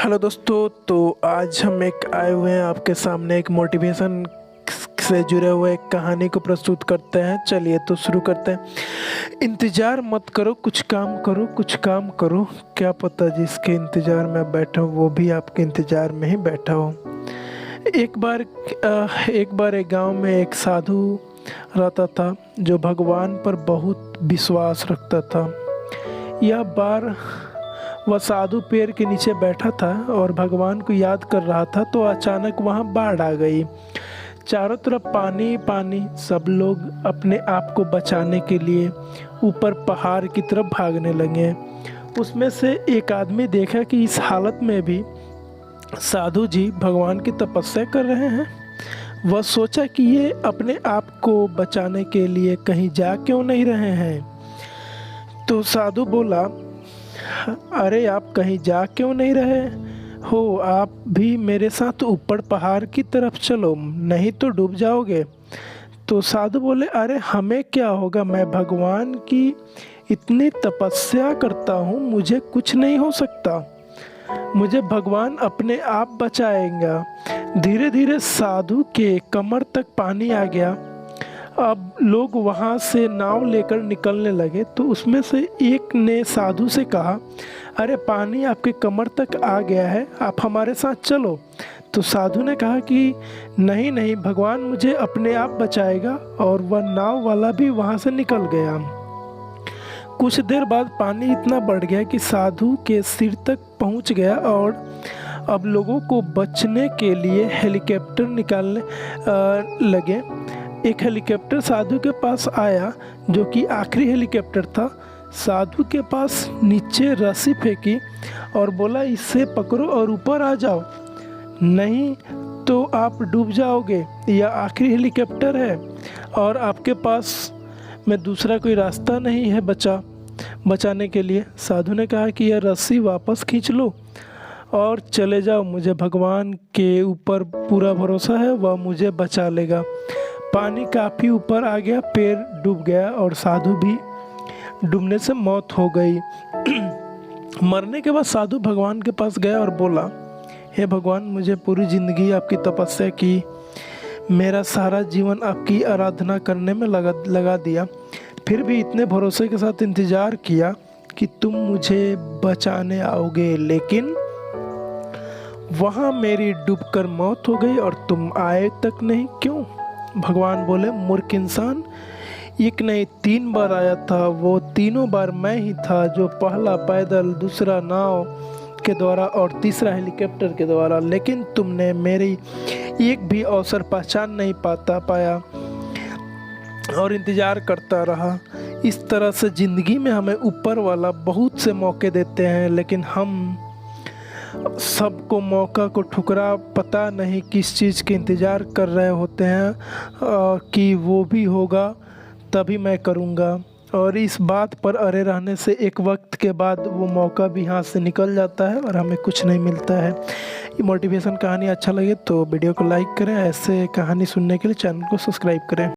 Hello दोस्तों, तो आज हम एक आए हुए हैं आपके सामने एक मोटिवेशन से जुड़े हुए एक कहानी को प्रस्तुत करते हैं। चलिए तो शुरू करते हैं। इंतज़ार मत करो, कुछ काम करो, कुछ काम करो। क्या पता जिसके इंतज़ार में आप बैठे हो वो भी आपके इंतज़ार में ही बैठा हो। एक बार एक गांव में एक साधु रहता था जो भगवान पर बहुत विश्वास रखता था। यह बार वह साधु पेड़ के नीचे बैठा था और भगवान को याद कर रहा था, तो अचानक वहाँ बाढ़ आ गई। चारों तरफ पानी पानी। सब लोग अपने आप को बचाने के लिए ऊपर पहाड़ की तरफ भागने लगे। उसमें से एक आदमी देखा कि इस हालत में भी साधु जी भगवान की तपस्या कर रहे हैं। वह सोचा कि ये अपने आप को बचाने के लिए कहीं जा क्यों नहीं रहे हैं। तो साधु बोला, अरे आप कहीं जा क्यों नहीं रहे हो? आप भी मेरे साथ ऊपर पहाड़ की तरफ चलो, नहीं तो डूब जाओगे। तो साधु बोले, अरे हमें क्या होगा, मैं भगवान की इतनी तपस्या करता हूँ, मुझे कुछ नहीं हो सकता, मुझे भगवान अपने आप बचाएगा। धीरे धीरे साधु के कमर तक पानी आ गया। अब लोग वहाँ से नाव लेकर निकलने लगे, तो उसमें से एक ने साधु से कहा, अरे पानी आपके कमर तक आ गया है, आप हमारे साथ चलो। तो साधु ने कहा कि नहीं नहीं, भगवान मुझे अपने आप बचाएगा। और वह नाव वाला भी वहाँ से निकल गया। कुछ देर बाद पानी इतना बढ़ गया कि साधु के सिर तक पहुँच गया और अब लोगों को बचने के लिए हेलीकॉप्टर निकालने लगे। एक हेलीकॉप्टर साधु के पास आया, जो कि आखिरी हेलीकॉप्टर था। साधु के पास नीचे रस्सी फेंकी और बोला, इससे पकड़ो और ऊपर आ जाओ, नहीं तो आप डूब जाओगे। यह आखिरी हेलीकॉप्टर है और आपके पास में दूसरा कोई रास्ता नहीं है बचाने के लिए। साधु ने कहा कि यह रस्सी वापस खींच लो और चले जाओ, मुझे भगवान के ऊपर पूरा भरोसा है, वह मुझे बचा लेगा। पानी काफ़ी ऊपर आ गया, पैर डूब गया और साधु भी डूबने से मौत हो गई। मरने के बाद साधु भगवान के पास गया और बोला, हे भगवान, मुझे पूरी ज़िंदगी आपकी तपस्या की, मेरा सारा जीवन आपकी आराधना करने में लगा दिया, फिर भी इतने भरोसे के साथ इंतज़ार किया कि तुम मुझे बचाने आओगे, लेकिन वहाँ मेरी डूबकर मौत हो गई और तुम आए तक नहीं, क्यों? भगवान बोले, मूर्ख इंसान, एक नहीं 3 बार आया था, वो तीनों बार मैं ही था, जो पहला पैदल, दूसरा नाव के द्वारा और तीसरा हेलीकॉप्टर के द्वारा, लेकिन तुमने मेरी एक भी अवसर पहचान नहीं पाया और इंतज़ार करता रहा। इस तरह से ज़िंदगी में हमें ऊपर वाला बहुत से मौके देते हैं, लेकिन हम सबको मौका को ठुकरा पता नहीं किस चीज़ के इंतज़ार कर रहे होते हैं कि वो भी होगा तभी मैं करूँगा। और इस बात पर अड़े रहने से एक वक्त के बाद वो मौका भी हाथ से निकल जाता है और हमें कुछ नहीं मिलता है। ये मोटिवेशन कहानी अच्छा लगे तो वीडियो को लाइक करें। ऐसे कहानी सुनने के लिए चैनल को सब्सक्राइब करें।